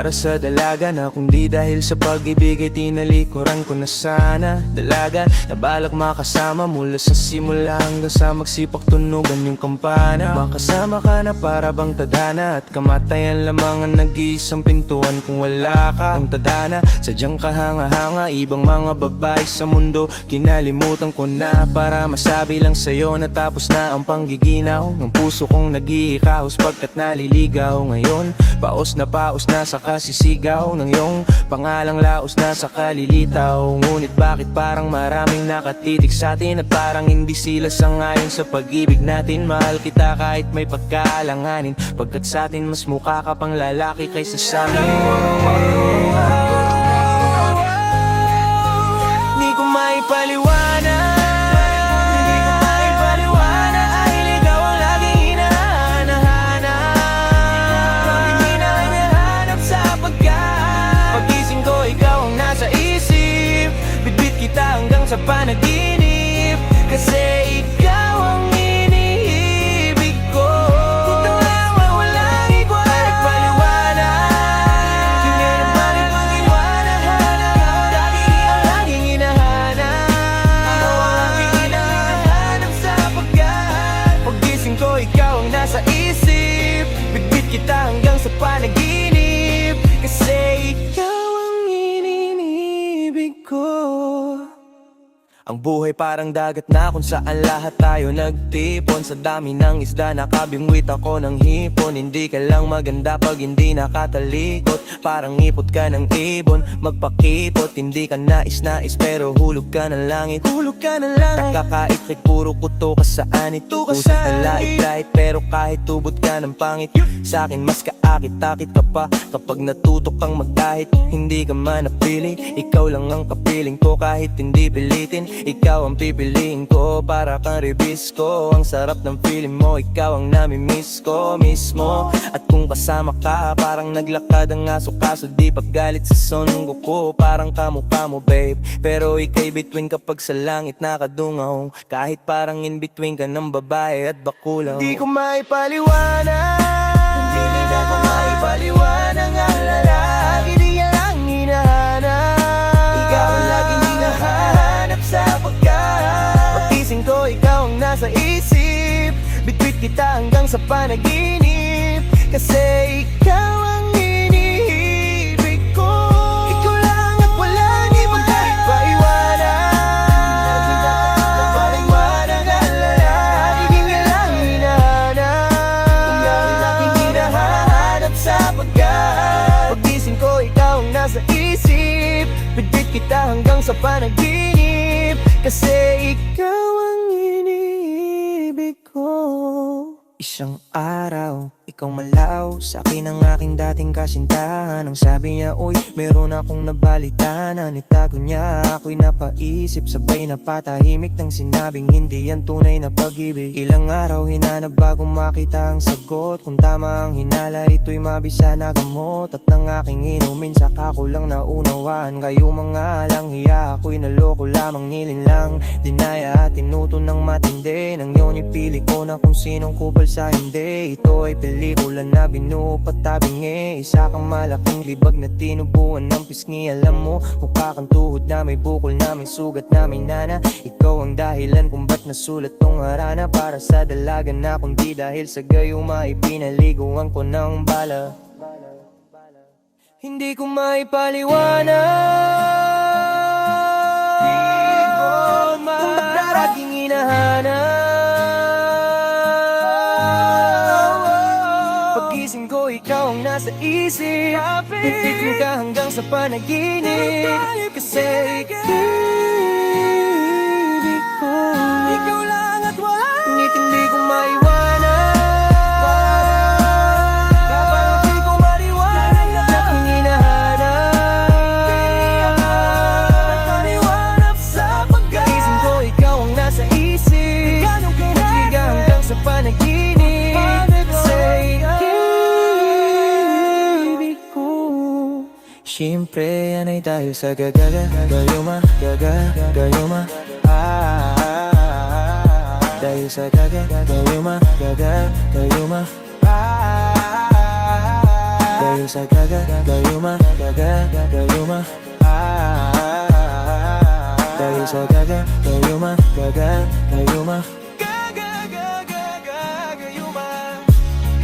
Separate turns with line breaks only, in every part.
Para sa dalaga na kung di dahil sa pag-ibig ay tinalikuran ko na sana. Dalaga na balak makasama mula sa simula hanggang sa magsipak tunugan yung kampana. Makasama ka na para bang tadhana at kamatayan lamang ang nag-iisang pintuan kung wala ka. Ang tadhana, sadyang kahanga-hanga, ibang mga babae sa mundo kinalimutan ko na para masabi lang sa'yo na tapos na ang panggiginaw ng puso kong nag-iikahos pagkat naliligaw. Ngayon, paos na sa kasisigaw ng iyong pangalang laos na sa kalilitaw. Ngunit bakit parang maraming nakatitig sa atin at parang hindi sila sangayon sa pag-ibig natin. Mahal kita kahit may pagkaalanganin, pagkat sa atin mas mukha ka pang lalaki kaysa sa amin. Di ko maipaliwanag, sa panaginip, kasi ikaw ang iniibig ko. Ito lang ang walang iba, nagpaliwanag. Hindi na maliwanag, dati ang laging hinahanap. Ikaw ang aking hinahanap sapagkat paggising ko, ikaw ang nasa isip. Bitbit kita hanggang sa panaginip, kasi ikaw ang iniibig ko. Ang buhay parang dagat na kung saan lahat tayo nagtipon. Sa dami ng isda nakabingwit ako ng hipon. Hindi ka lang maganda pag hindi nakatalikot. Parang ipot ka ng ibon, magpakipot. Hindi ka nais-nais pero hulog ka ng langit. Hulog ka ng langit. Nakakait puro kuto ka sa anit. Puso na lait-lait pero kahit tubod ka ng pangit, sa akin mas kaakit-akit ka pa kapag natutok kang magkahit. Hindi ka man napili, ikaw lang ang kapiling ko kahit hindi pilitin. Ikaw ang pipiliin ko, para kang ribisco. Ang sarap ng feeling mo, ikaw ang namimiss ko mismo. At kung kasama ka, parang naglakad ang aso. Kaso di paggalit sa sonong ko, parang kamukha mo babe. Pero ika'y between kapag sa langit nakadungaw. Kahit parang in between ka ng babae at bakulaw. Di ko maipaliwanag, hindi na ko maipaliwanag ang lalaki. Di ka lang hinahanap, ikaw ang laging hinahanap sapagkat pagkising ko, ikaw ang nasa isip. Bitbit kita hanggang sa panaginip, kasi ikaw ang iniibig ko. Ikaw lang at walang ibang kahit paiwanag. Paliwanag ang lalaki, di ka lang hinahanap, ikaw ang laging hinahanap sapagkat pagkising ko, ikaw ang nasa isip. Bitbit kita hanggang sa panaginip, kasi ikaw ang iniibig ko. Isang araw, ikaw malaw sa akin ang aking dating kasintahan. Ang sabi niya, uy, meron akong nabalitaan. Nitago niya, ako'y napaisip, sabay napatahimik nang sinabing hindi yan tunay na pag-ibig. Ilang araw hinanap bago makita ang sagot. Kung tama ang hinala, ito'y mabisa na gamot. At ng aking inumin, saka ko lang naunawaan. Kayo mga langhiya, ako'y naloko lamang, nilinlang dinaya at tinuto ng matindi. Nang yun ipili ko na kung sinong kupal sa hindi. Ito ay pelikula na binuo patabingi. Isa kang malaking libag na tinubuan ng pisngi. Alam mo, mukha kang tuhod na may bukol na may sugat na may nana. Ikaw ang dahilan kung ba't nasulat tong harana. Para sa dalaga na kundi dahil sa gayuma ipinaliguan ko ng bala. Hindi ko maipaliwanag, di ko maharaging hinahanap. Paggising ko, ikaw ang nasa isip. Tititin ka hanggang sa panaginip, kasi ibig ko. Ikaw lang at wala, ngunit hindi ko maiwanag. Kapag di ko maliwanag na aking hinahanap, maliwanag sa paggising ko, ikaw ang nasa isip. Tititin ka hanggang sa panaginip, kasi siyempre yan ay dahil sa gayuma. Dahil sa gayuma. Dahil sa gagayuma, gagayuma. Dahil sa gagayuma, gagayuma. Gagayuma,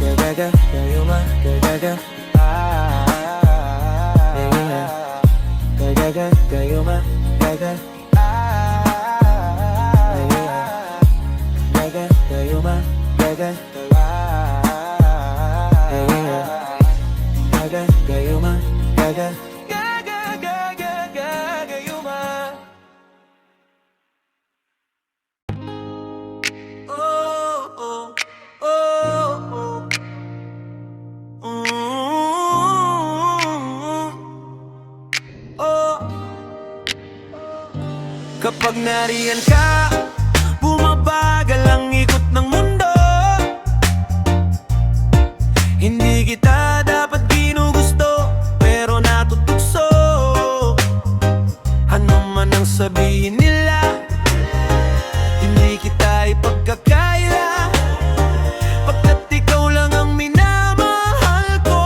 gagayuma, gagayuma. Gagayuma, gagayuma, gagayuma, gagayuma. Oh, oh, oh, oh. Oh. Kapag nariyan ka, bumabagal ang ikot ng mundo. Hindi kita dapat ginugusto, pero natutokso. Ano man ang sabihin nila, hindi kita ipagkakaila, pagkat ikaw lang ang minamahal ko.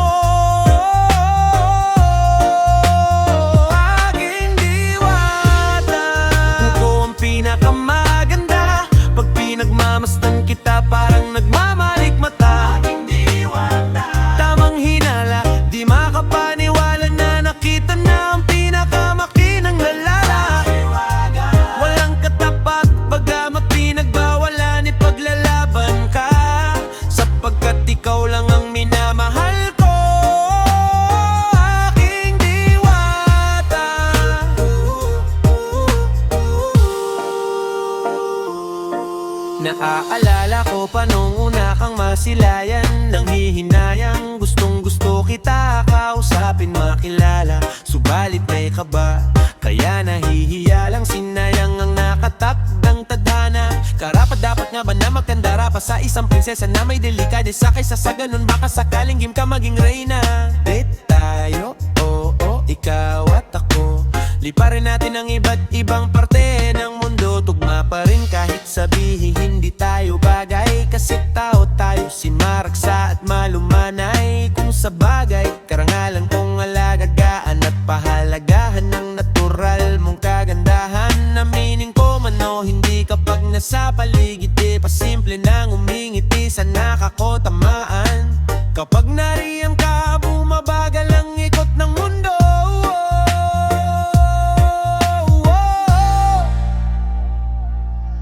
Aking diwata, ikaw ang pinakamaganda. Pag pinagmamasdan kita, parang nagmamalik mata. Aking diwata, tamang hinala, di makapaniwala na nakita na ang pinakamakinang lalala. Walang katapat, bagamat pinagbawalan, ipaglalaban ka, sapagkat ikaw lang ang minamahal ko. Aking diwata. Naaalala ko pa nung una kang masilayan, nang hihinayang gustong gusto kita kausapin, makilala. Subalit may kaba, kaya nahihiya lang, sinayang ang nakatakdang tadhana. Karapat dapat nga ba na magkandara pa sa isang prinsesa na may delikadesa, kaysa sa ganun baka sakaling game ka maging reyna. Date tayo, oo, ikaw at ako, liparin natin ang iba't ibang parte ng mundo. Tugma pa rin kahit sabihin hindi tayo bagay, kasi tao tayo, sinmaragsa at malumanay. Kung sa bagay, karangalan kong alagagaan at pahalagahan ng natural mong kagandahan. Aminin ko man o hindi, kapag nasa paligid pasimple nang umingiti, sana kako tamaan. Kapag nariyan ka, bumabagal ang ikot ng mundo.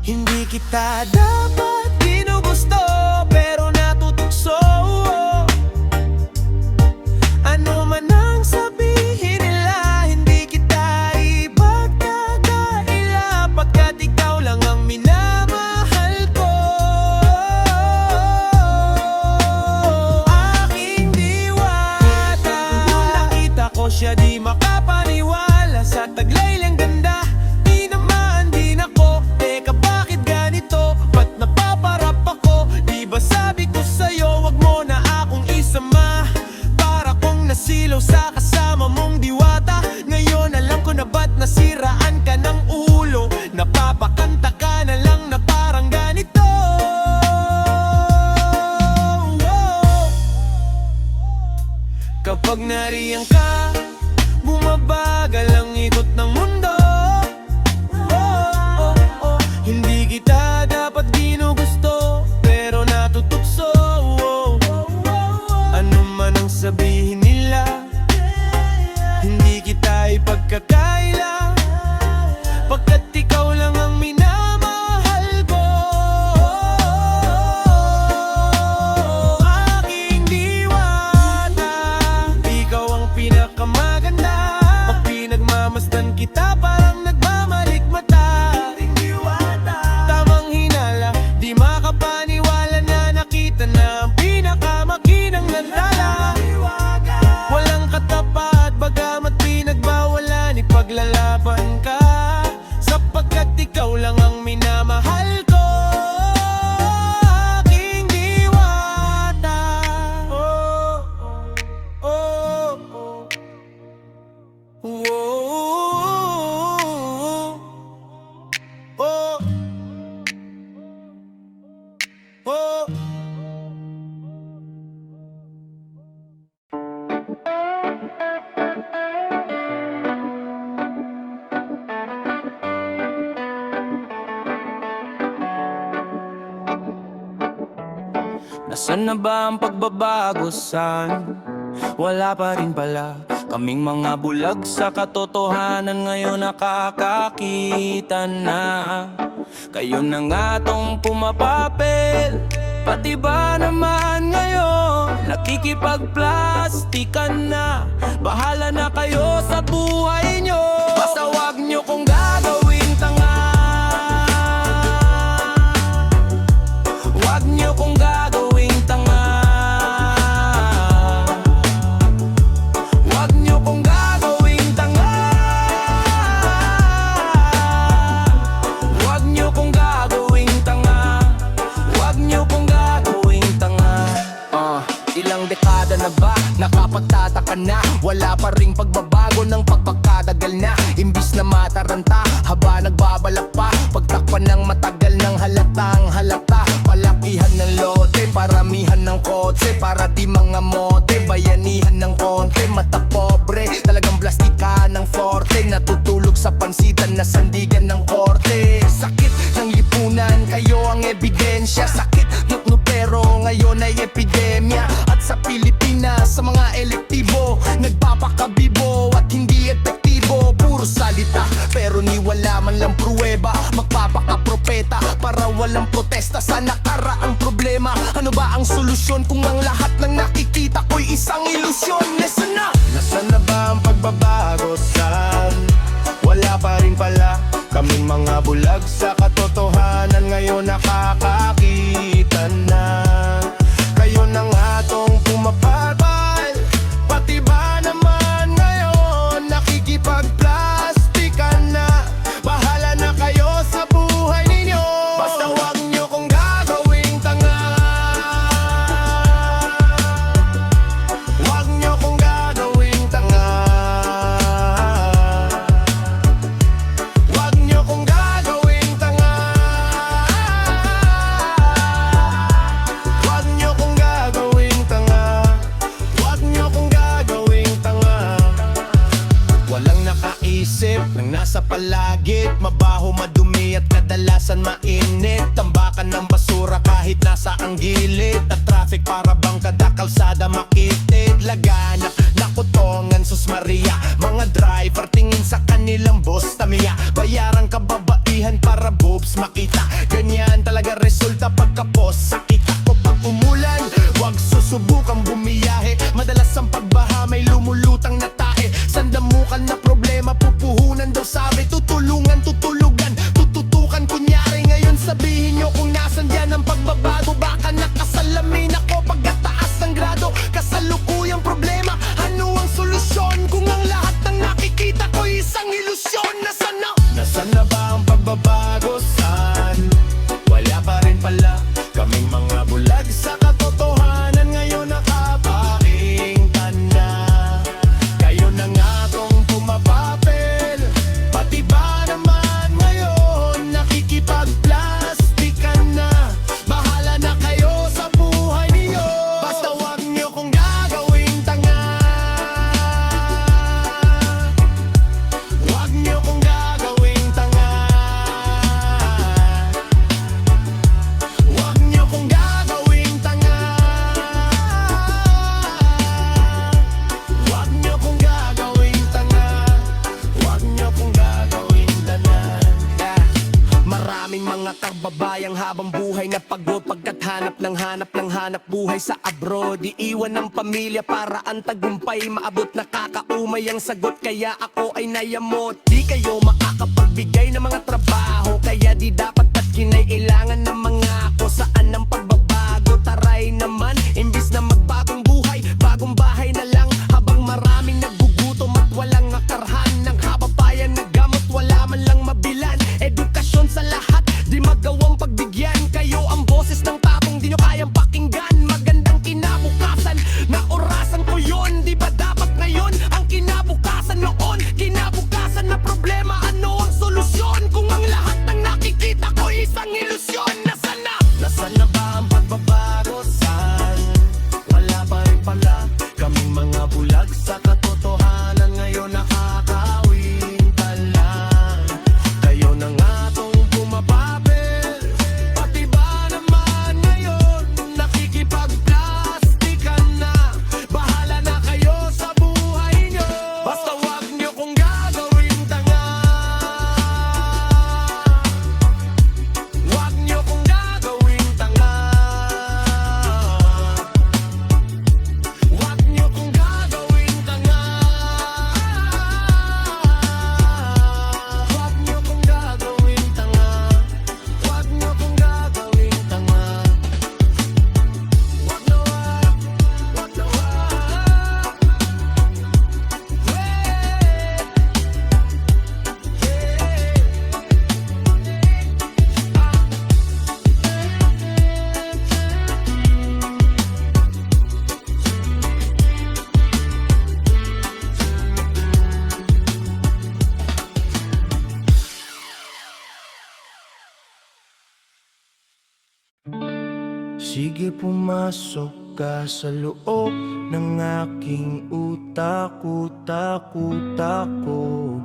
Hindi kita dapat ginugusto, pero natutokso. Ano man ang sabihin nila, hindi kita ipagkakaila, pagkat ikaw lang ang minamahal ko. Aking diwata, nung nakita ko siya, di makapaniwala sa taglay lang ganda. Di naman din ako, teka bakit ganito? Ba't napaparap ako? Di ba sabi ko sa'yo, wag mo na akong isama? Para kong nasilaw sa kasama mong diwata. Ngayon alam ko na ba't nasiraan ka ng ulo, napapakanta ka na lang na parang ganito. Kapag nariyan ka, bumabagal ang ikot ng mundo. Hindi kita dapat ginugusto, pero natutokso. Ano man ang sabihin nila, hindi kita ipagkakaila, pagkat ikaw lang ang minamahal ko. Aking diwata, ikaw ang pinakamaganda. Pag pinagmamasdan kita, parang nagmamalik mata. Tamang hinala, di makapaniwala na nakita na ang pinakamakinang lalala. Walang katapat, bagamat pinagbawalan, ipaglalaban ka, sapagkat ikaw lang ang minamahal ko. Aking diwata. Oh, oh, oh, oh. Oh, oh. Nasaan na ba ang pagbabago, san? Wala pa rin pala kaming mga bulag sa katotohanan. Ngayon nakakakita na kayo na nga tong pumapapel. Pati ba naman ngayon nakikipagplastikan na? Bahala na kayo sa buhay nyo. Basta wag nyo kong gagawing tanga. Wag nyo kong gagawing tanga. Wag nyo kong gagawing tanga. Wag nyo kong gagawing tanga. Wag nyo kong gagawing tanga. Ilang dekada na ba nakapagtataka na? Wala pa ring pagbabago ng pagpakadagal na. Imbis na mataranta, haba nagbabalak pa. Pagtakpan ng matagal ng halatang halata. Palakihan ng lote, paramihan ng kotse. Para di mga mote, bayanihan ng konte. Mata pobre, talagang plastika ng forte. Natutulog sa pansitan na sandigan ng korte. Sakit ng lipunan, kayo ang ebidensya. Sakit no pero ngayon ay epidemya. At sa Pilipinas, sa mga elektibo, nagpapakabibo at hindi epektibo. Puro salita, pero ni wala man lang pruweba. Magpapakapropeta para walang protesta sa nakaraang problema. Ano ba ang solusyon kung ang lahat ng nakikita ko'y isang ilusyon? Nasaan na? Nasaan na ba ang pagbabago, san? Wala pa rin pala kaming mga bulag sa katotohanan. Ngayon nakakakita na kayo na nga tong pumapapal. Pati ba naman ngayon nakikipagplastikan na? Bahala na kayo sa buhay ninyo. Basta wag nyo kong gagawing tanga. Wag nyo kong gagawing tanga. Wag nyo kong gagawing tanga. Wag nyo kong gagawing tanga. Wag nyo kong gagawing tanga. Walang nakaisip ng nasa palagit. Mabaho, madumi at kadalasan mainit. Tambakan ng basura kahit nasa ang gilid. At traffic para bang kada kalsada makitid. Laganap, nakutongan, sus Maria. Mga driver tingin sa kanilang boss tamiya. Bayaran kababaihan para boobs makita. Ganyan talaga resulta pagkapos. Sakit ako pag umulan, wag susubukang bumiyahe. Madalas ang pagbaha may lumulutang na tae. Sandamukan na problema, pupuhunan daw sabi. Tutulungan, tutulugan, tututukan kunyari. Ngayon sabihin nyo kung nasan dyan ang pagbabago. Baka nakasalamin ako pagkataas ng grado. Kasalukuyang problema, ano ang solusyon? Kung ang lahat ng nakikita ko isang ilusyon. Nasaan na? Nasaan na ba ang pagbabago, san? Wala pa rin pala kaming mga bulag sa katotohanan. Ngayon nakapakinggan na kayo na nga tong pumapapel. Pati ba naman ngayon nakikipagplastikan na? Bahala na kayo sa buhay niyo. Basta wag nyo kong gagawing tanga. Wag nyo kong gagawing tanga. Wag nyo kong gagawing tanga. Wag nyo kong gagawing tanga. Wag nyo kong gagawing tanan. Maraming mga kababayang habang buhay na pagod pagkat hanap ng hanap buhay sa abroad. Iiwan ng pamilya para ang tagumpay maabot. Nakakaumay ang sagot kaya ako ay nayamot. Di kayo makakapagbigay ng mga trabaho, kaya di dapat at kinailangan ng mga ako. Saan ang pagbabago? Taray naman, imbis na magbagong buhay, bagong bahay na lang. Habang maraming nagugutom at walang akarhan ng kababayan na gamot, wala man lang mabilan. Edukasyon sa lahat, di magawang pagbigyan. Kayo ang boses ng tapong di nyo kayang pakinggan. Magandang kinabukasan, na orasan ko yun. Di ba dapat ngayon ang kinabukasan noon? Kinabukasan na problema, ano ang solusyon? Kung ang lahat ng nakikita ko isang ilusyon. Nasaan na? Nasaan na ba ang Sige pumasok ka sa loob ng aking utak, utak, utak ko.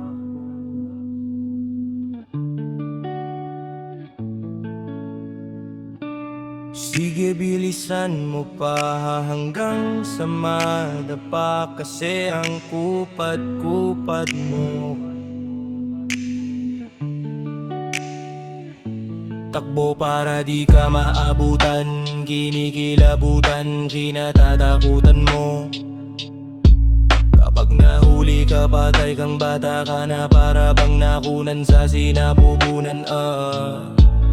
Sige bilisan mo pa hanggang sa madapa, kasi ang kupad-kupad mo. Takbo para di ka maabutan, kinikilabutan, kinatatakutan mo. Kapag nahuli ka, patay kang bata ka na, para bang nakunan sa sinapupunan.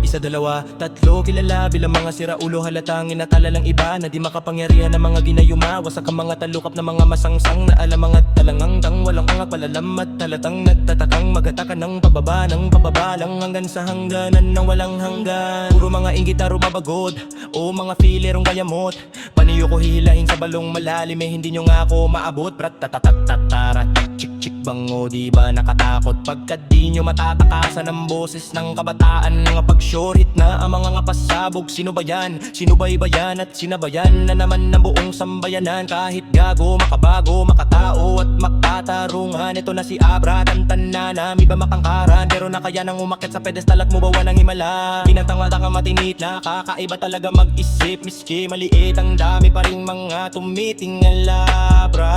Isa, dalawa, tatlo, kilala bilang mga siraulo, halatang inatala lang iba na di makapangyarihan ng mga ginayuma. Wasak ang mga talukap na mga masangsang na alam mga talanganggang walang angak palalamat, halatang nagtatakang magataka ng pababa lang hanggang sa hangganan ng walang hanggan. Puro mga inggit na rumabagod o mga filerong gayamot, paniyo ko hihilahin sa balong malalim, hindi nyo nga ako maabot. Brat tatatatatara chik chik bango, di ba nakatakot pagkat di nyo matatakasan ang boses ng kabataan. Mga pag-short na ang mga ngapasabog, sino ba yan? Sino ba iba yan at sinabayan na naman ng buong sambayanan? Kahit gago, makabago, makatao at makatarungan, ito na si Abra, tantanan, iba makangkaran, pero nakaya nang umakyat sa pedestal at mubawa ng himala. Pinatangwata ka matinit na kakaiba talaga mag-isip, miski maliit ang dami pa rin mga tumitingala, bra.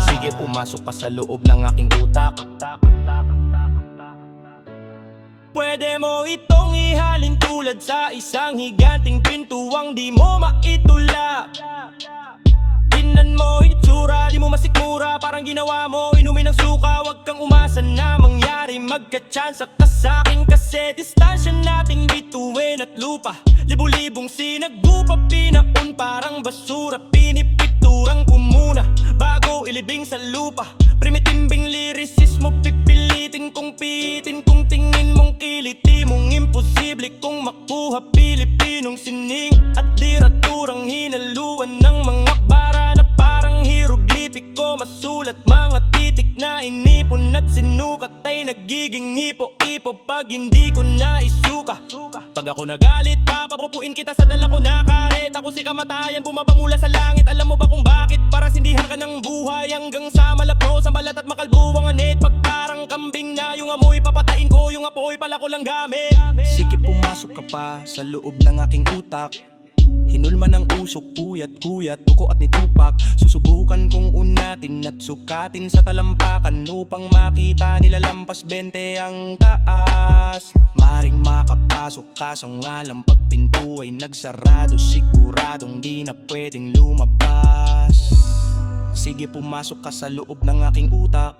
Sige pumasok pa sa loob ng aking utak. Pwede mo itong ihalin tulad sa isang higanting pintuang di mo maitulak. Tingnan mo itsura, di mo masikmura, parang ginawa mo inumin ng suka. Huwag kang umasa na mangyari, magkatsansa ka sa'kin, kasi distansya nating bituin at lupa. Libu-libong sinagbupa, pinaun parang basura, pinipicturang ko muna bago ilibing sa lupa. Primitimbing lyricismo, pipilitin kong pihitin, kung tingin mong kiliti mong imposible kong makuha. Pilipinong sining at literaturang hinaluan ng mga bara na parang hieroglipiko. Masulat mga titik na inipon at sinukat ay nagiging ipo-ipo pag hindi ko naisuka. Pag ako nagalit, papapupuin kita sa dala ko na kahit ako si kamatayan, bumaba mula sa langit. Alam mo ba kung bakit? Para sindihan ka ng buhay hanggang sa malapno, sa balat at makalbuwang anit. Pag parang kambing na yung amoy, papatain ko yung apoy, pala ko lang gamit. Sige pumasok ka pa sa loob ng aking utak, hinulman ng usok, puyat-kuyat, duko at nitupak. Susubukan kong unatin at sukatin sa talampakan upang makita nila lampas 20 ang taas. Maring makapasok kaso nga lang pag pinto ay nagsarado, siguradong di na pwedeng lumabas. Sige pumasok ka sa loob ng aking utak,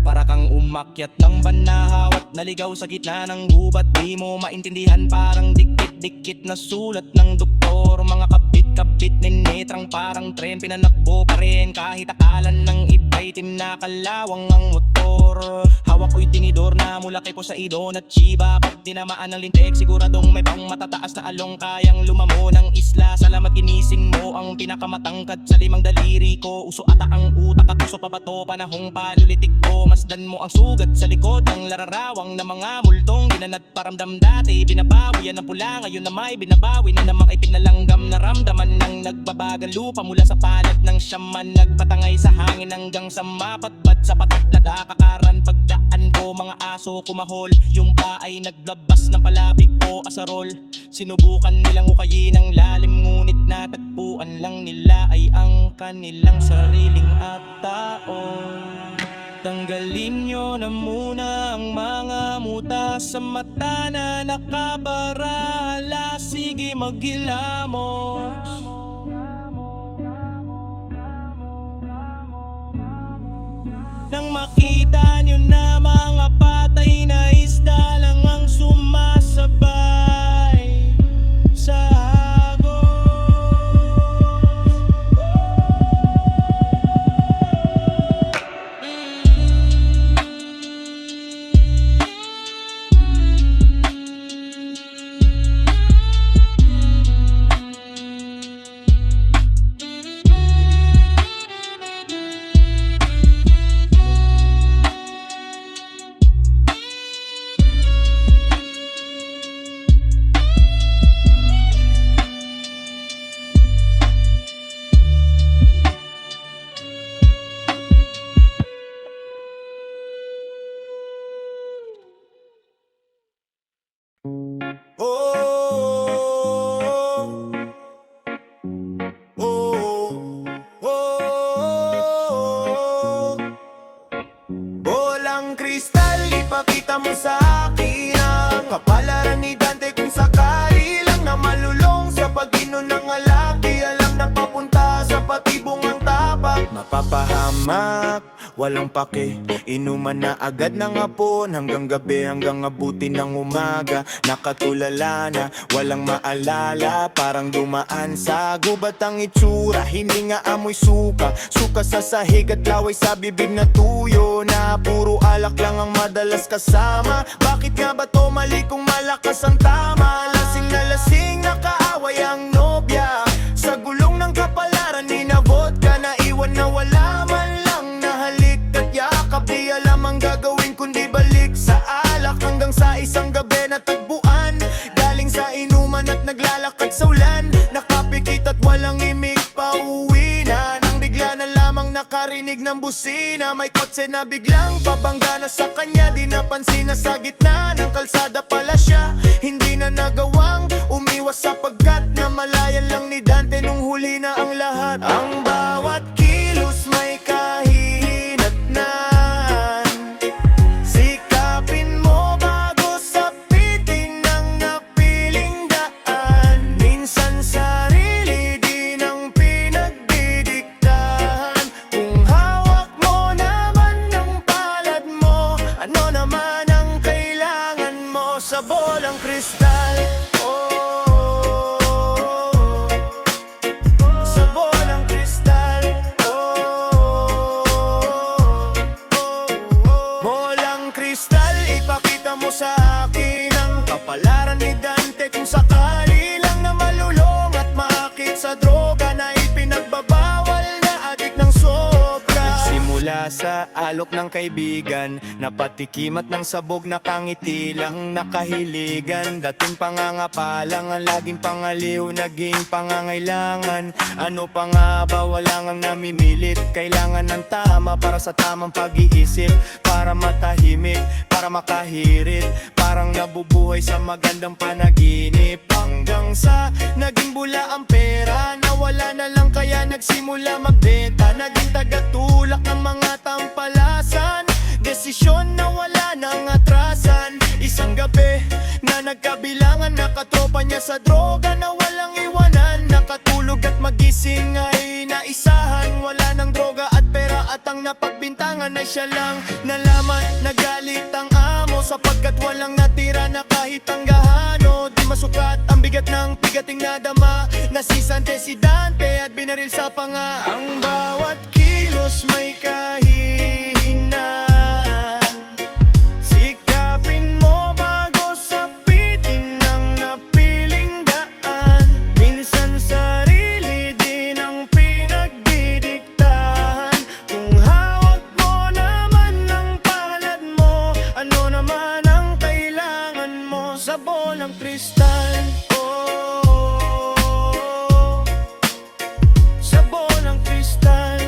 para kang umakyat ng banahaw at naligaw sa gitna ng gubat. Di mo maintindihan, parang dikit-dikit na sulat ng doktor. Mga kabit-kabit ninetrang parang tren, pinanakbo pa rin kahit akalan ng iba'y tinakalawang ang motor. Hawak ko'y tinidor na mula kay Poseidon at Chiba. Pag dinamaan ng lintek, siguradong may pang matataas na along kayang lumamo ng isla. Salamat ginising mo ang pinakamatangkad sa limang daliri ko. Uso ata ang utak at puso pa ba to, panahong palulitik ko. Masdan mo ang sugat sa likod ng lararawang na mga multong ginanat paramdam dati. Binabawi yan ang pula, ngayon na may binabawi na namang ay pinalanggam. Naramdaman ng nagbabagang lupa mula sa palad ng syaman, nagpatangay sa hangin hanggang sa mapatbat sa patatlag akakaran. Pagdaan ko mga aso kumahol, yung pa ay naglabas ng palabik o asarol. Sinubukan nilang ukayin ang lalim, ngunit natagpuan lang nila ay ang kanilang sariling at tao. Tanggalin nyo na muna ang mga muta sa mata na nakabarala. Sige maghilamos. Nang makita nyo na mga patay na isda lang ang sumasabay sa ipakita mo sa akin ang kapalaran ni Dante. Kung sakali lang na malulong sa pag-inom ng alak, di alam na papunta sa patibong ang tapak. Mapapahamak, walang pake, inuman na agad ng hapon hanggang gabi, hanggang abuti ng umaga. Nakatulala na, walang maalala, parang dumaan sa gubat ang itsura. Hindi nga amoy suka, suka sa sahig at laway sa bibig na tuyo, na puro alak lang ang madalas kasama. Bakit nga ba to mali kung malakas ang tama? Lasing na lasing, nakaaway ang nobya sa gulong ng kapalaran ni na vodka. Naiwan na wala man lang na halik at yakap, di alam ang gagawin kundi balik sa alak. Hanggang sa isang gabi na tagpuan, galing sa inuman at naglalakad sa ulan. Nakapikit at walang imig, pauwi na nang bigla na lamang nakarinig ng busina. May kotse na biglang pabangga na sa kanya, di napansin na sa gitna ng kalsada pala siya. Hindi na nagawang umiwas sapagkat na malayan lang ni Dante nung huli na ang lahat. Ang bawat kilos may kahihinatnan, sikapin mo bago sapitin ng napiling daan. Minsan sarili din ang pinagdidiktahan. Kung hawak mo naman ng palad mo, ano naman ang kailangan mo? Sa bolang kristal, sa bolang kristal, bolang kristal, ipakita mo sa akin ang kapalaran ni Dante. Kung sakali lang na malulong at maakit sa droga na ipinagbabawal na adik ng sobra. Nagsimula sa alok ng kaibigan, napatikim at ng sabog na kangiti lang nakahiligan. Dating pangangapalang ang laging pangaliw, naging pangangailangan. Ano pa nga ba, wala ngang namimilit. Kailangan ng tama para sa tamang pag-iisip, para matahimik, para makahirit, parang nabubuhay sa magandang panaginip. Hanggang sa naging bula ang pera, nawala na lang kaya nagsimula magbenta. Naging tagatulak ng mga tampalasan, desisyon na wala nang atrasan. Isang gabi na nagkabilangan, nakatropa niya sa droga na walang iwanan. Nakatulog at magising ay naisahan, wala nang droga at pera at ang napagbintangan ay siya lang nalaman. Nagalit ang amo sapagkat walang natira na kahit ang gahano. Di masukat ang bigat ng pigating nadama, nasisante si Dante at binaril sa panga. Ang bawat kilos may kahihinaan, sikapin mo bago sapitin ng napiling daan. Minsan sarili din ang pinagdidiktahan. Kung hawak mo naman ng palad mo, ano naman ang kailangan mo? Sa bolang kristal, sa bolang kristal,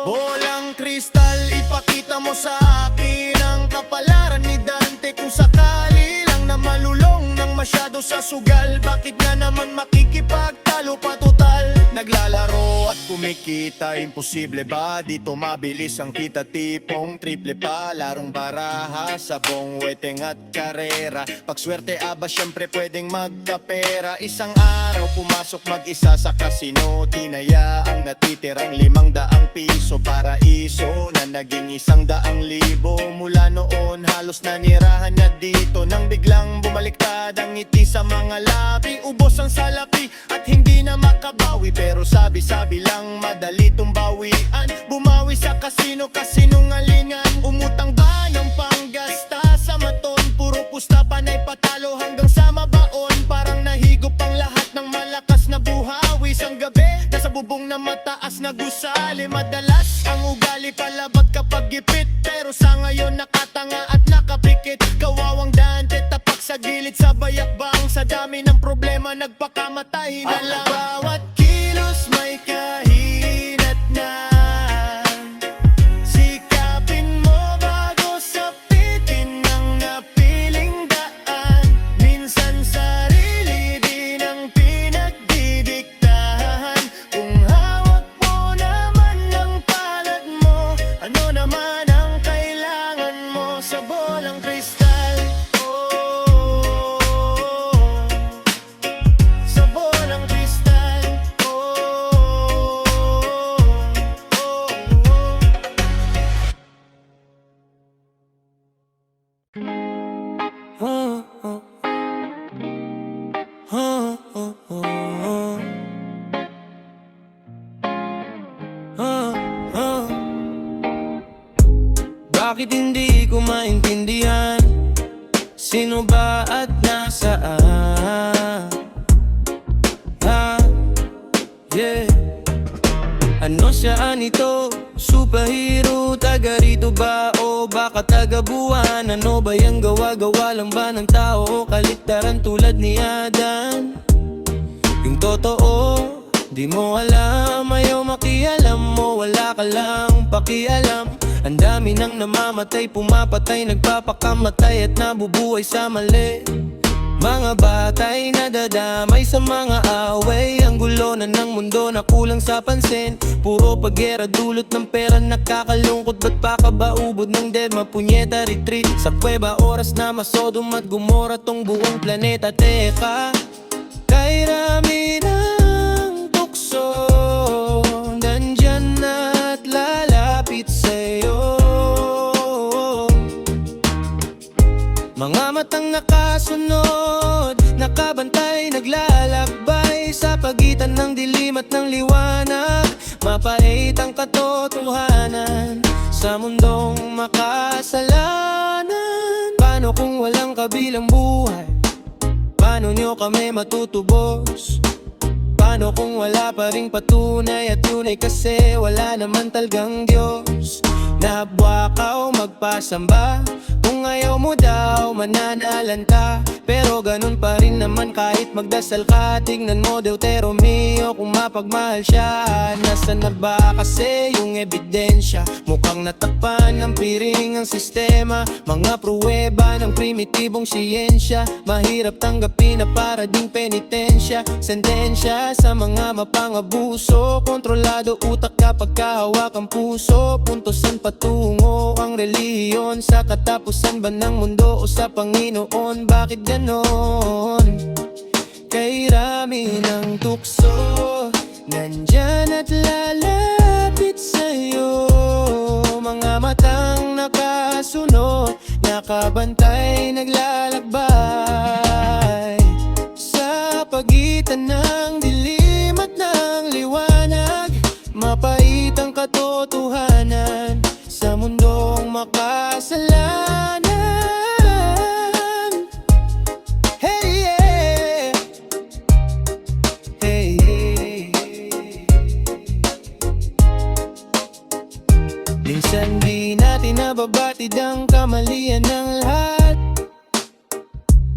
bolang kristal, ipakita mo sa akin ang kapalaran ni Dante. Kung sakali lang na malulong ng masyado sa sugal, bakit nga naman makikipagtalo pa total? Naglalaro at kumikita, imposible ba dito mabilis ang kita? Tipong triple pa, larong baraha, sabong, weteng at karera. Pagswerte aba syempre pwedeng magkapera. Isang araw pumasok mag-isa sa kasino, tinaya ang natitirang 500 piso. Paraiso na naging 100,000. Mula noon halos nanirahan na dito, nang biglang bumaliktad ang ngiti sa mga labi. Ubos ang salapi at hindi na makabawi, pero sabi-sabi lang madali tong bawian. Bumawi sa kasino, kasinungalingan, umutang ba ng panggasta sa maton. Puro pusta, panay patalo hanggang sa mabaon. Parang nahigop ang lahat ng malakas na buhawi. Isang gabi, nasa bubong na mataas na gusali. Madalas ang ugali palabat kapag gipit, pero sa ngayon nakatanga at nakapikit. Kawawang Dante, tapak sa gilid sa bayakbang. Sa dami ng problema nagpakamatay na lang. Bawat kilos may kahihinatnan, sikapin mo bago sapitin ng napiling daan. Minsan sarili din ang pinagdidiktahan. Kung hawak mo naman ng palad mo, ano na ah, ah. Bakit hindi ko maintindihan? Sino ba at nasaan? Yeah. Ano siya ito? Superhero, taga rito ba? O baka taga buwan? Ano ba yung gawa-gawa lang ba ng tao? O kaliktaran tulad ni Adan? Yung totoo, di mo alam. Ayaw makialam mo, wala ka lang pakialam. Ang dami nang namamatay, pumapatay, nagpapakamatay at nabubuhay sa mali. Mga batay nadadamay sa mga away. Ang gulo na ng mundo na kulang sa pansin. Puro paggera dulot ng pera, nakakalungkot. Ba't pa ka ba ubod ng derma? Punyeta retreat sa kuweba, oras na masodom at gumora tong buong planeta. Teka, kay rami ng tukso, nandyan at lalapit sa'yo. Mga matang nakasunod, nakabantay, naglalakbay sa pagitan ng dilim at ng liwanag. Mapait ang katotohanan sa mundong makasalanan. Paano kung walang kabilang buhay? Paano nyo kami matutubos? Paano kung wala pa ring patunay at tunay? Kasi wala naman talagang Diyos. Nabwakaw magpasamba, kung ayaw mo daw mananalanta. Pero ganun pa rin naman kahit magdasal ka. Tingnan mo Deuteronomio kung mapagmahal siya. Nasaan na ba kasi yung ebidensya? Mukhang natakpan ng piring ang sistema. Mga pruweba ng primitibong siyensya. Mahirap tanggapin na para ding penitensya. Sentensya sa mga mapangabuso. Kontrolado utak kapag kahawak ang puso. Puntosan patungo ang reliyon. Sa katapusan ba ng mundo o sa Panginoon? Bakit ganon? Kay rami ng tukso, nandyan at lalapit sa'yo. Mga matang nakasunod, nakabantay, naglalakbay sa pagitan ng dilim at ng liwanag. Mapait ang katotohanan sa mundong makasalanan. Hey, yeah. Hey, yeah. Minsan di natin nababatid ang kamalian ng lahat,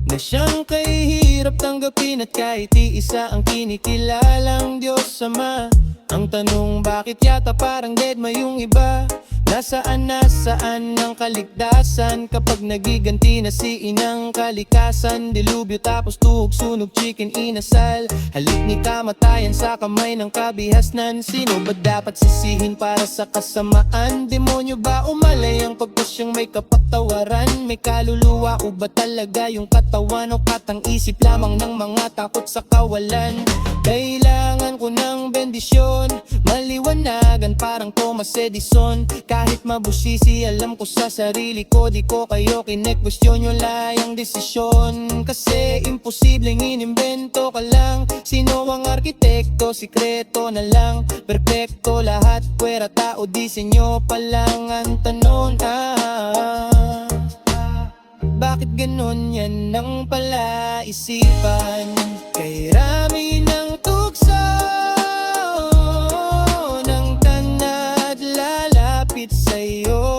na siyang kahihirap tanggapin at kahit iisa ang kinikilalang Diyos Ama. Ang tanong, bakit yata parang deadma yung iba? Nasaan ang kaligtasan kapag nagiganti na si inang kalikasan? Dilubyo tapos tuhog, sunog, chicken, inasal. Halik ni kamatayan sa kamay ng kabihasnan. Sino ba dapat sisihin para sa kasamaan? Demonyo ba o malay ang pagpusyang may kapatawaran? May kaluluwa o ba talaga yung katawan? O katang isip lamang ng mga takot sa kawalan? Kailangan ko ng bendisyon, maliwanagan parang Thomas Edison. Kahit mabusisi, alam ko sa sarili ko, di ko kayo kinekwestiyon yung layang desisyon. Kasi imposibleng inimbento ka lang. Sino ang arkitekto? Sikreto na lang. Perpekto lahat, pwera tao, disenyo pa lang ang tanong. Bakit ganon? Yan ang palaisipan. Kay rami ng tukso, ng tanad lalapit sa'yo.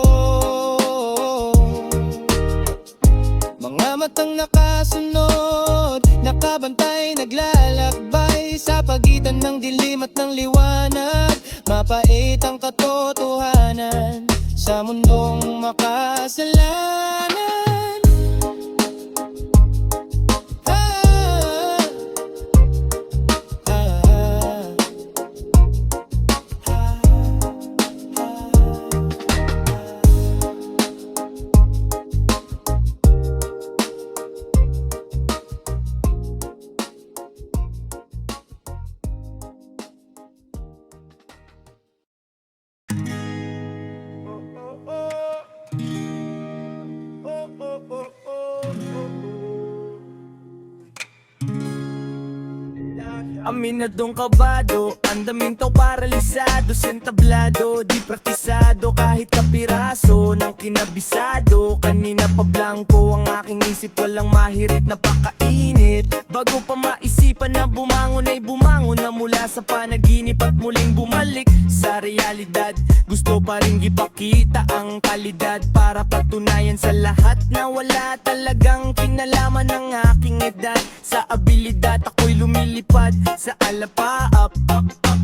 Mga matang nakasunod, nakabantay, naglalakbay sa pagitan ng dilim at ng liwanag. Mapait ang katotohanan sa mundong makasalanan. Aminadong kabado, ang daming tao paralisado, sentablado, di praktisado kahit kapiraso ng kinabisado. Kanina pa blanco ang aking isip, walang mahirit na pakainit. Bago pa maisipan na bumangon ay bumangon na mula sa panaginip at muling bumalik sa realidad. Gusto pa rin ipakita ang kalidad para patunayan sa lahat na wala talagang kinalaman ng aking edad. Sa abilidad ako'y lumilipad sa alapa, up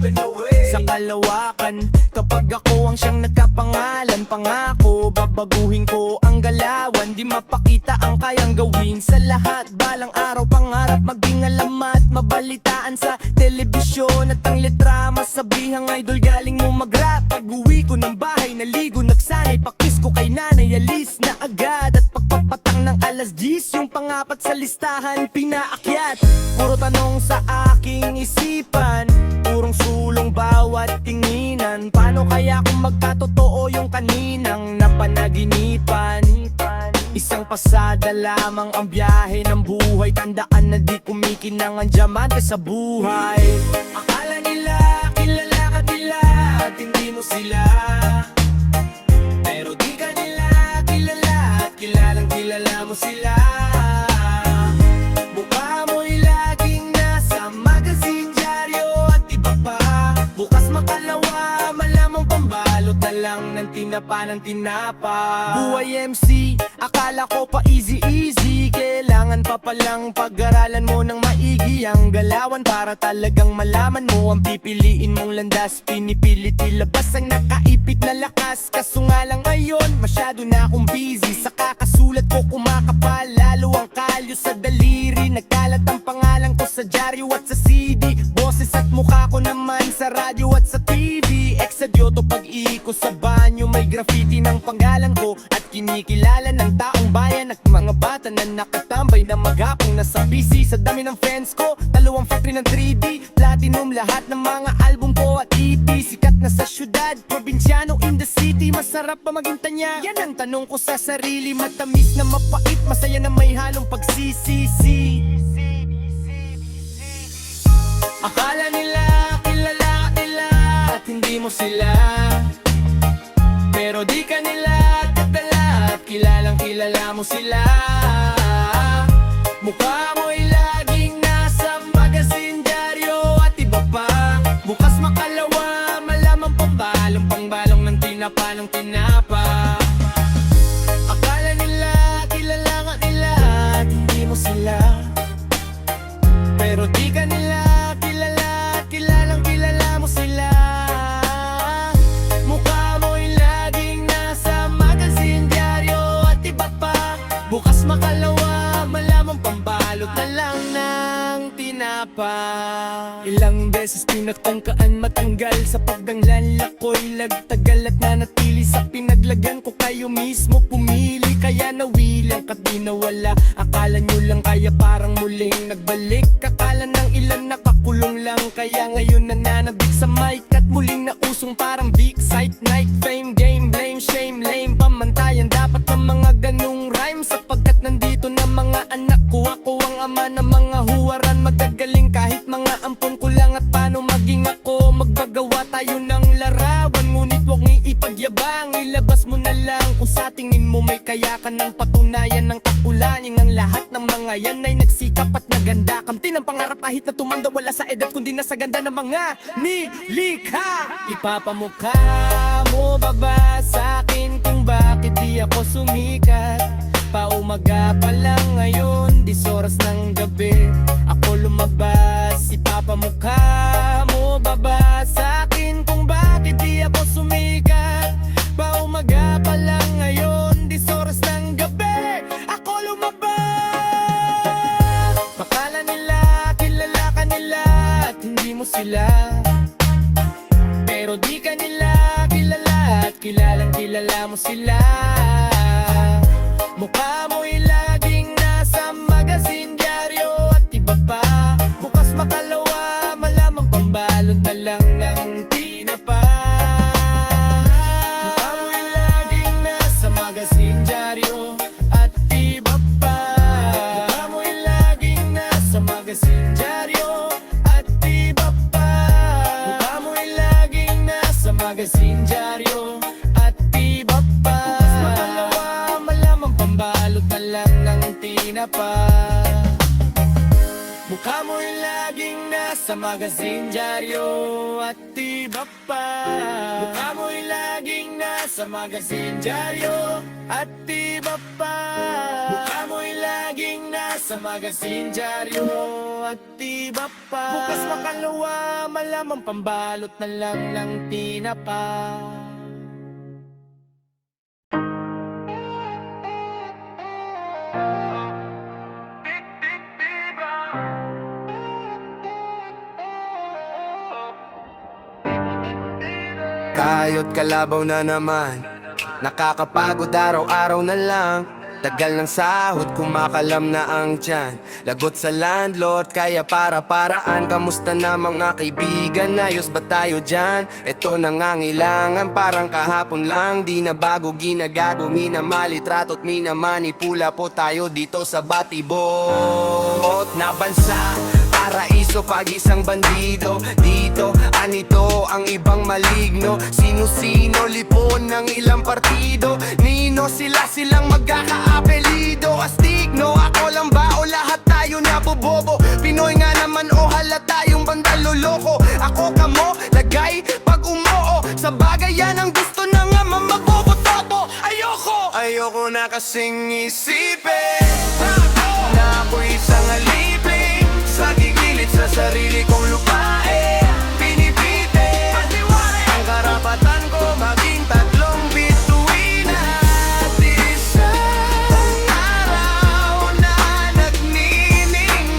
and away. Sa kalawakan, kapag ako ang siyang nagkapangalan, pangako, babaguhin ko ang galawan. Di mapakita ang kayang gawin sa lahat. Balang araw pangarap maging alamat, mabalitaan sa telebisyon at ang letra. Masabihang idol galing mo mag-rap. Pag-uwi ko ng bahay, naligo, nagsanay, pakis ko kay nanay, alis na agad. At pagpapatang ng alas 10, yung pangapat sa listahan, pinaakyat. Puro tanong sa aking isipan, purong sulong bawat tinginan. Paano kaya kung magkatotoo yung kaninang napanaginipan? Isang pasada lamang ang biyahe ng buhay. Tandaan na di kumikinang ang diamante sa buhay. Akala nila kilala ka nila at hindi mo sila, pero di ka nila kilala at kilalang kilala mo sila. Mukha mo'y laging nasa magazine, dyaryo at iba pa. Bukas makalawa, malamang pambalot na lang ng tinapa ng tinapa. Buhay MC, akala ko pa easy-easy. Kailangan pa palang pag-aralan mo ng maigi ang galawan para talagang malaman mo ang pipiliin mong landas. Pinipilit ilabas ang nakaipit na lakas, kaso nga lang ngayon masyado na akong busy. Sa kakasulat ko kumakapal, lalo ang kalyo sa daliri. Nagkalat ang pangalan ko sa dyaryo at sa CD. Boses at mukha ko naman sa radyo at sa TV. Exadyoto pag-iiko sa banyo, may graffiti ng pangalan ko at kinikilala ng taong bayan at mga bata na nakatambay na maghapong nasa PC. Sa dami ng fans ko, dalawang factory ng 3D, platinum lahat ng mga album ko at EP. Sikat na sa syudad, probinsyano in the city. Masarap pa maging tanya? Yan ang tanong ko sa sarili. Matamis na mapait, masaya na may halong pagsisisi. Akala nila kilala nila at hindi mo sila, pero di ka nila katala at kilalang kilala mo sila. Mukha mo'y laging nasa magazine, dyaryo at iba pa. Bukas makalawa, malamang pambalong pangbalong ng tinapa ng tinapa. Akala nila kilala ka nila at hindi mo sila, pero di ka nila kilala at kilalang kilala mo sila. Mukha mo'y laging nasa magazine, dyaryo at iba pa. Bukas makalawa, malamang pambalot na lang ng tinapa. Ilang beses pinagtangkaan matanggal, sa pagdanglan ako'y lagtagal at nanatili sa pinaglagan ko. Kayo mismo pumili, kaya nawilang kat di nawala. Akala nyo lang kaya parang muling nagbalik. Akala ng ilan nakakulong lang, kaya ngayon nananabik sa mic at muling nausong parang big sight night. Fame, game, blame, shame, lame, pamantayan dapat ng mga ganung rhyme, sapagkat nandito na mga anak ko. Ako ang ama ng mga huwaran, magagaling kahit mga ampon ko lang. At paano maging ako, magbagawa tayo ng larawan, ngunit huwag ng ipagyabang. Ilabas mo na lang kung sa tingin mo may kaya ka ng patunayan ng takulaning. Ang lahat ng mga yan ay nagsikap at naganda. Kamti ng pangarap kahit na tumanda, wala sa edad kundi nasa ganda ng mga nilikha. Ipapamukha mo ba sa akin kung bakit di ako sumikat? Paumaga pa lang ngayon, 10 oras ng gabi ako lumabas. Ipapamukha mo ba sa akin kung bakit di ako sumikat? Paumaga pa lang ngayon, 10 oras ng gabi ako lumabas. Akala nila kilala ka nila at hindi mo sila, pero di ka nila kilala at kilalang kilala mo sila. Mukha mo'y laging nasa magazine, dyaryo at iba pa. Bukas makalawa, malamang pambalot na lang ng tinapa. Mukha mo'y laging nasa magazine, dyaryo at iba pa. Mukha mo'y laging nasa magazine, dyaryo at iba pa. magazine, dyaryo at iba pa. Mas makalawa, malamang pambalot na lang ng tinapa. Mukha mo'y laging nasa magazine, dyaryo at iba pa. Mukha mo'y laging nasa magazine, dyaryo at iba pa. Mukha mo'y laging nasa magazine, dyaryo at iba pa. Bukas makalawa, malamang pambalot na lang ng tinapa. Kayod kalabaw na naman, nakakapagod araw-araw na lang. Tagal ng sahod, kumakalam na ang tiyan. Lagot sa landlord, kaya para-paraan. Kamusta na mga kaibigan, ayos ba tayo dyan? Ito nangangailangan, parang kahapon lang. Di na bago ginagago, minamalitrato't minamanipula po tayo dito sa batibot na bansa. Paraiso pag isang bandido dito, anito ang ibang maligno. Sino-sino lipon ng ilang partido. Nino silang magkakaapelido. Astigno, ako lang ba o lahat tayo nabobobo? Pinoy nga naman o halata yung bandaloloko. Ako kamo, lagay pag umoo. Sa bagay yan ang gusto na nga mamabobototo. Ayoko na kasing isipin na ako'y isang alipin sa gigilit sa sarili kong lupain. Pinipitin ang karapatan ko maging tatlong bituin at isang araw na nagniningning.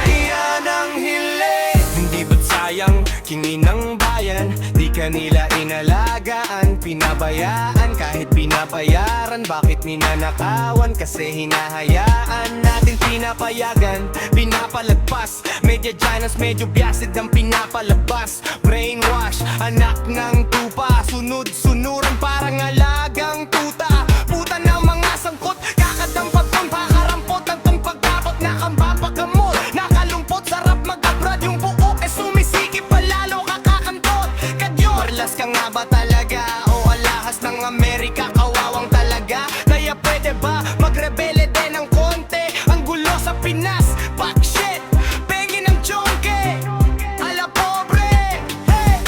Iyan ang hiling. Hindi ba't sayang kingin ng bayan? Di kanila inalagaan, pinabayaan. Kahit pinabayaran, bakit ninanakawan? Kasi hinahayaan natin pinapayagan, pinapalagpas. Medyajanas, medyo biasid ang pinapalabas. Brainwash, anak ng tupa. Sunod-sunuran parang alagang tuta. Puta ng mga sangkot, kakadampag kong pakarampot. Ang tong pagkapot, nakambapagamot. Nakalumpot, sarap mag-abrad. Yung buo, sumisikip palalo kakakantot. Kadyo, marlas ka nga ba talaga? O alahas ng Amerika, kawawang talaga. Kaya pwede ba magrebele din ng konti? Ang gulo sa Pinas, fuck shit, pengi ng chonke, ala pobre. Hey!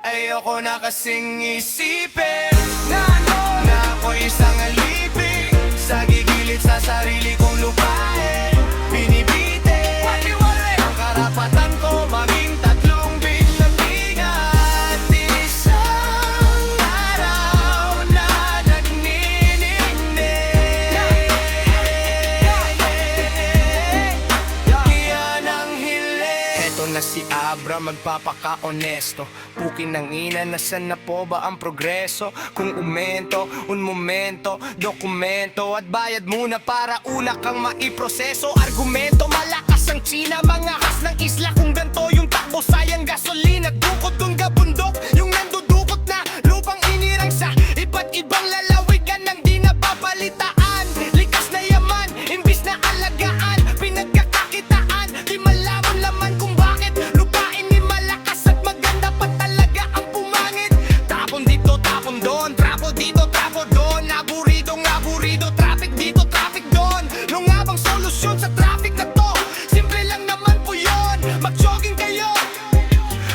Ayoko na kasing isipin na ako'y isang alipin sa gigilit sa sarili kong lupain. Binibitin ang karapatan ko maging tatlong bituin at isang araw na nagniningning. Iyan ang hiling. Eto na si Abra, magpapaka-onesto. Pukin ng ina, nasan na po ba ang progreso? Kung umento, un momento, dokumento at bayad muna para una kang maiproseso. Argumento, malakas ang China, mga kas ng isla. Kung ganto yung takbo, sayang gasolina. Dukot kung gabundok, yung nandudukot na lupang inirang sa iba't ibang lalawigan ng di napapalitaan. Likas na yaman, imbis na alagaan, pinagkakakitaan. Di malaman laman kung bakit lupain ni malakas at maganda pa talaga ang pumangit. Tapon dito, tapon doon, trapo dito, trapo doon. Aburido, traffic dito, traffic doon. No nga bang solusyon sa traffic na to? Simple lang naman po yun, mag-jogging kayo.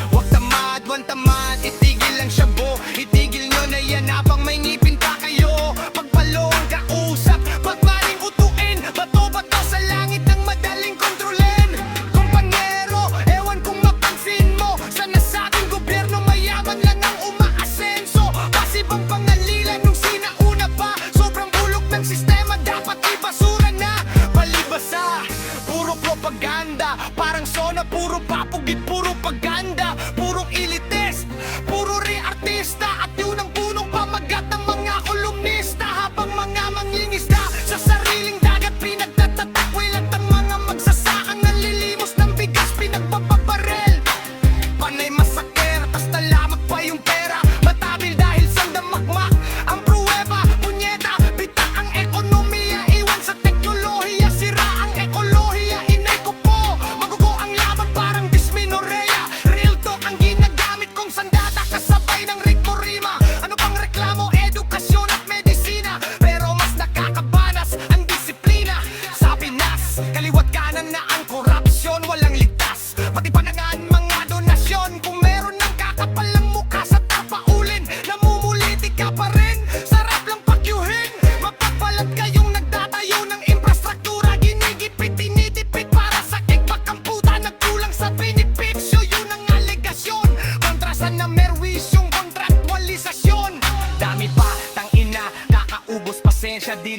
Huwag tamad, huwag tamad, itigil lang siya bo. Itigil nyo na yan habang may ngipin pa kayo. Pagpalo ang kausap, pag maring utuin. Bato-bato sa langit ang madaling kontrolin. Kumpanyero, ewan kung mapansin mo, sana sa ating gobyerno mayaman lang ang umaasenso. Pasibang pangalilan nung sinauna pa. Sobrang bulok ng sistema, dapat ibasura na. Palibasa, puro propaganda. Parang sona, puro papugit, puro paganda. Purong elitist, puro re-artista. At yun ang punong pamagat ng mga kolumnista. Habang mga mangingisda sa sariling dagat pinagtatakwil. At ang mga magsasakang nalilimos ng bigas pinagpapabarel. Panay masakera, tas talamak pa yung pera. Matabil dahil sandamakmak ang pruweba. Punyeta, bita ang ekonomiya. Iwan sa teknolohiya, sira ang ekolohiya. Inay ko po, magugo ang laban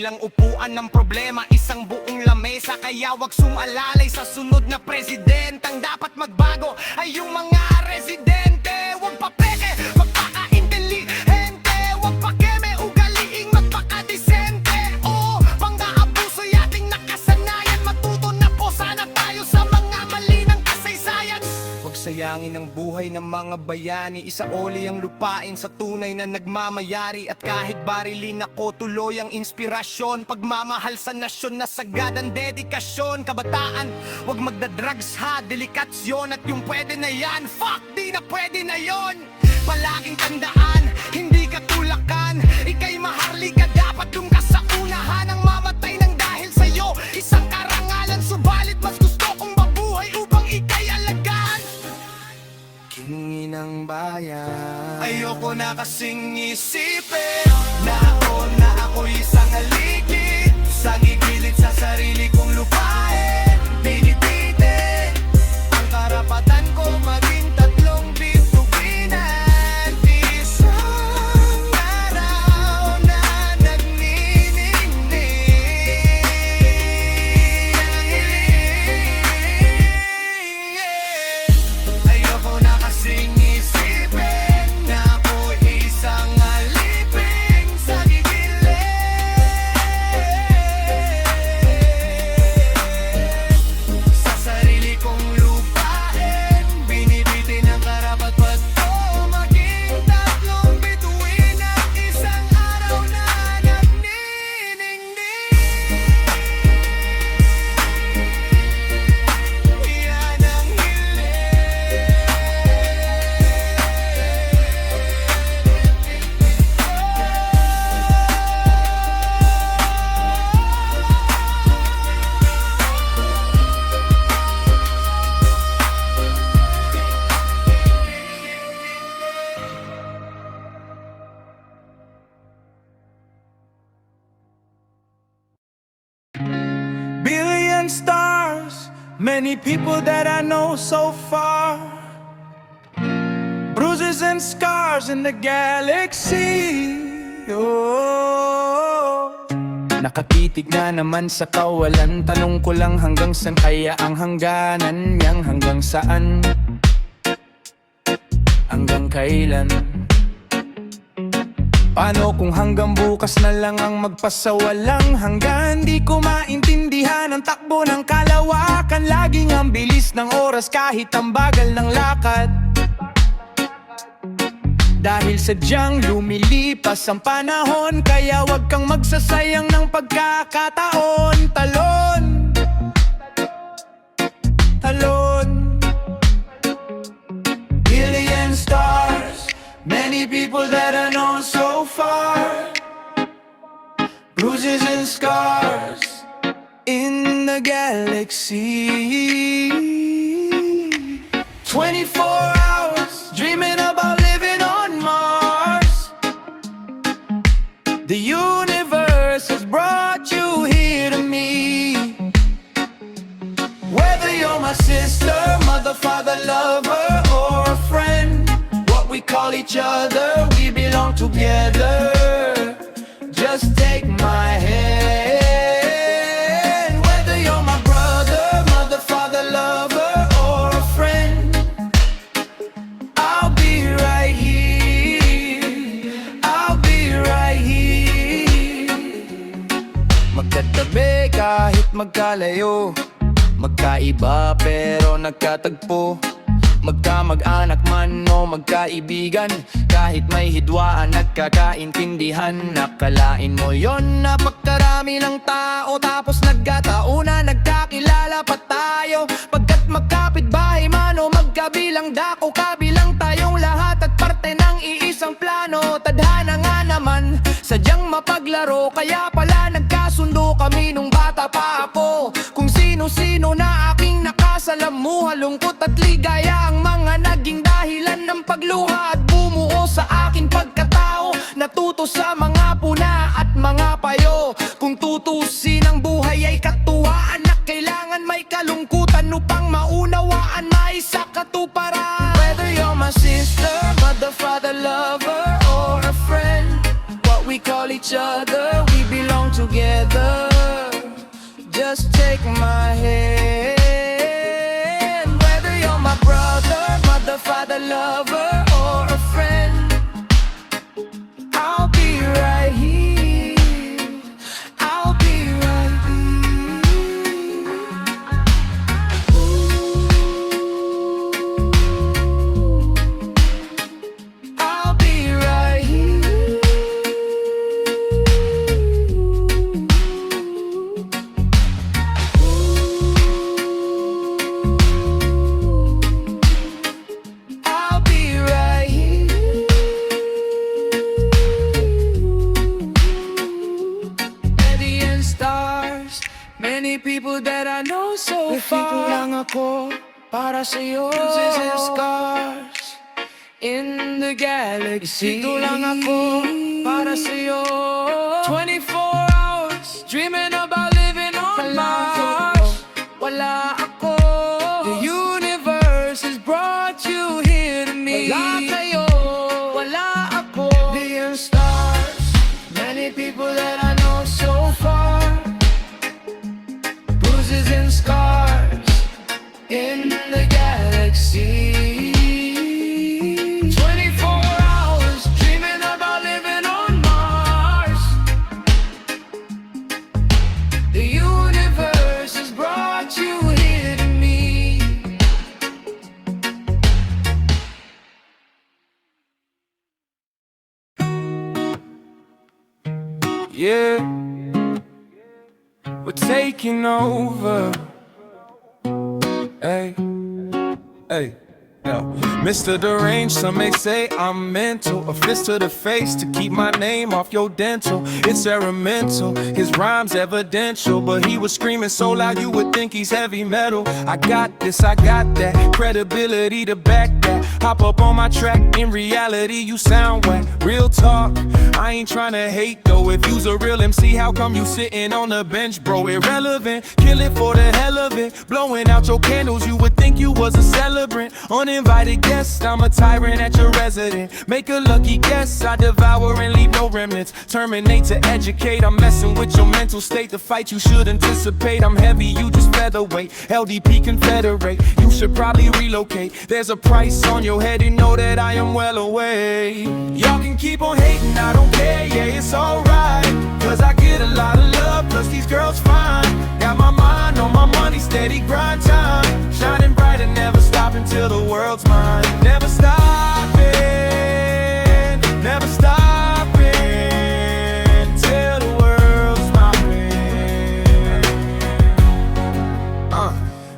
ilang upuan ng problema, isang buong lamesa. Kaya wag sumalalay sa sunod na presidente. Ang dapat magbago ay yung mga residente. Wag papeke, magpaka-intelihente. Wag pakeme, ugaliing magpaka-disente. O, pang-aabuso yating nakasanayan. Matuto na po sana tayo sa mga mali ng kasaysayan. Huwag sayangin ang buhay ng mga bayani. Isaoli ang lupain sa tunay na nagmamayari. At kahit barilin ako, tuloy ang inspirasyon. Pagmamahal sa nasyon na sagad ang dedikasyon. Kabataan, huwag magdadrugs ha, delikasyon. At yung pwede na yan, fuck, di na pwede na yon. Palaging tandaan, hindi ka tulakan. Ika'y maharlika, dapat dun ka sa unahan. Ang mamatay ng dahil sa'yo, isang karangalan. Subalit mas gusto kong mabuhay upang ika'y alagaan. King ng bayan, ayoko na kasing isipin na ako'y isang aligid sa gigilid sa sarili kong lupain. Binibitin ang karapatan ko maging tatlong bituginan. Isang araw na nagniningning. Ayoko na kasing isipin na ako'y isang alipin sa gigilid sa sarili kong lupain. Binibitin ang karapat-dapat ko maging tatlong bituin at isang araw na nagniningning. Yan ang
Billion stars, many people that I know so far. Bruises and scars in the galaxy. Oh. Nakatitig na naman sa kawalan. Tanong ko lang hanggang saan kaya ang hangganan niyang, hanggang saan? Hanggang kailan? Paano kung hanggang bukas na lang ang magpasawalang hanggan? Di ko maintindihan ang takbo ng kalawakan. Laging ang bilis ng oras kahit ang bagal ng lakad. Dahil sadyang lumilipas ang panahon, kaya wag kang magsasayang ng pagkakataon. Talon, talon. Billion stars, many people that I know so far. Bruises and scars in the galaxy. 24 hours dreaming about living on Mars. The universe has brought you here to me. Whether you're my sister, mother, father, lover, or a friend, what we call each other, we belong together. Just take my hand. Whether you're my brother, mother, father, lover, or a friend, I'll be right here. I'll be right here. Magkatabi kahit magkalayo, magkaiba pero nagkatagpo. Magkamag-anak man o magkaibigan, kahit may hidwaan nagkakaintindihan. Nakalain mo yon, napakarami ng tao, tapos nagkatauna nagkakilala pa tayo. Pagkat magkapitbahay man o magkabilang dako, kabilang tayong lahat at parte ng iisang plano. Tadhana nga naman, sadyang mapaglaro, kaya pala nagkasundo kami nung bata pa ako. Kung sino-sino na aking nakasalamuha, lungkot at ligaya ang mga naging dahilan ng pagluha at bumuo sa akin pagkatao. Natuto sa mga puna at mga payo. Kung tutusin ang buhay ay katuwaan na kailangan may kalungkutan upang maunawaan, may sa katuparan. Whether you're my sister, mother, father, lover, or a friend, what we call each other, we belong together. take my hand. Whether you're my brother, mother, father, lover, or a friend, I'll be right here. I'll be right here. I'll be right here. I'll be right here. Eddie and stars, many people that I know so far. Lang ako para sa'yo. Bruises and scars in the galaxy. Dito lang ako para sa'yo. 24 hours dreaming about living on Mars. Wala ako. The universe has brought you here to me. Wala kayo, wala ako. The stars, many people that I know so far. Bruises and scars in the galaxy. 24 hours dreaming about living on Mars. The universe has brought you here to me. Yeah, we're taking over. Hey, hey, yo. Mr. Deranged, some may say I'm mental. A fist to the face to keep my name off your dental. It's sentimental, his rhymes evidential. But he was screaming so loud you would think he's heavy metal. I got this, I got that, credibility to back that. Hop up on my track, in reality you sound whack. Real talk, I ain't tryna hate though. If you's a real MC, how come you sitting on the bench, bro? Irrelevant, kill it for the hell of it. Blowing out your candles, you would think you was a celebrant. Uninvited guest, I'm a tyrant at your residence. Make a lucky guess, I devour and leave no remnants. Terminate to educate, I'm messing with your mental state. The fight you should anticipate, I'm heavy, you just featherweight. LDP Confederate, you should probably relocate. There's a price on your head, you know that I am well away. Y'all can keep on hating, I don't care, yeah, it's alright. Cause I get a lot of love, plus these girls fine. Got my mind on my money, steady grind time. Shining bright and never stop until the world's mine. Never stopping, never stopping till the world's mine.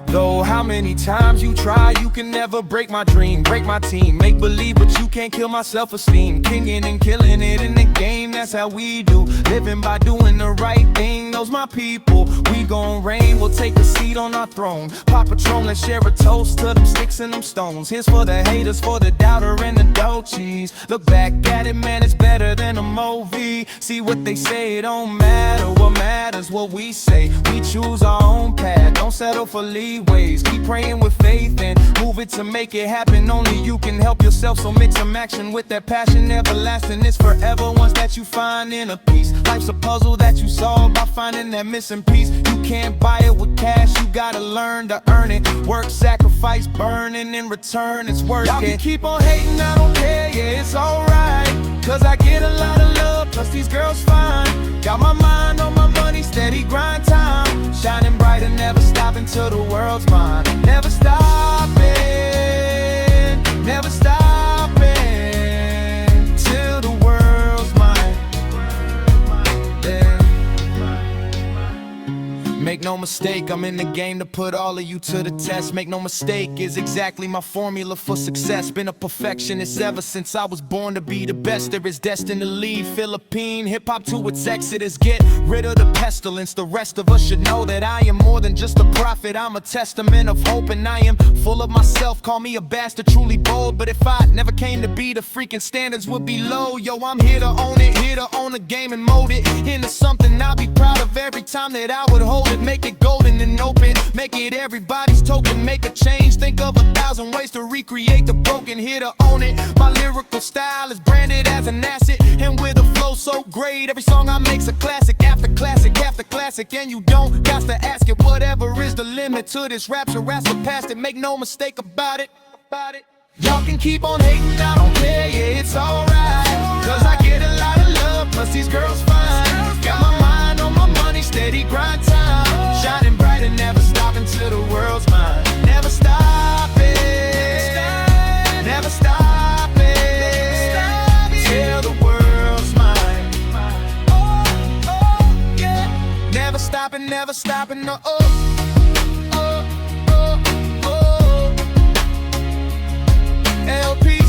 Though how many times you try, you can never break my dream, break my team. Make believe, but you can't kill my self-esteem. Kinging and killing it in the game, that's how we do. Living by doing the right thing, those my people. We gon' reign, we'll take a seat on our throne. Pop Patron, let's share a toast to them sticks and them stones. Here's for the haters, for the doubter and the dolces. Look back at it, man, it's better than a movie. See what they say, it don't matter. What matters, what we say. We choose our own path, don't settle for leeways. Keep praying with faith and move it to make it happen. Only you can help yourself, so mix some action with that passion. Everlasting, it's forever once that you find inner peace. Life's a puzzle that you solve by finding that missing piece. You can't buy it with cash, you gotta learn to earn it. Work, sacrifice, burn, and in return it's worth it. Y'all can keep on hating, I don't care, yeah, it's alright. Cause I get a lot of love, plus these girls fine. Got my mind on my money, steady grind time. Shining bright and never stop until the world's mine. Never stopping, never stopping till the world's mine. Yeah. Make no mistake, I'm in the game to put all of you to the test. Make no mistake, is exactly my formula for success. Been a perfectionist ever since I was born to be the best. There is destined to lead Philippine hip-hop to its exodus. Get rid of the pestilence, the rest of us should know that I am more than just a prophet. I'm a testament of hope and I am full of myself. Call me a bastard, truly bold, but if I never came to be, the freaking standards would be low. Yo, I'm here to own it, here to own the game and mold it into something I'll be proud of every time that I would hold it. Make it
it golden and open. Make it everybody's token, make a change. Think of 1,000 ways to recreate the broken, here to own it. My lyrical style is branded as an asset, and with a flow so great, every song I make's a classic after classic after classic. And you don't got to ask it, whatever is the limit to this rap, so past it. Make no mistake about it. Y'all can keep on hating, I don't care, yeah, it's alright. Cause I get a lot of love, plus these girls fine. Got my mind on my money, steady grind time. Shining bright and never stopping till the world's mine. Never stopping, never stopping, till the world's mine. Oh, yeah. Never stopping, no, LP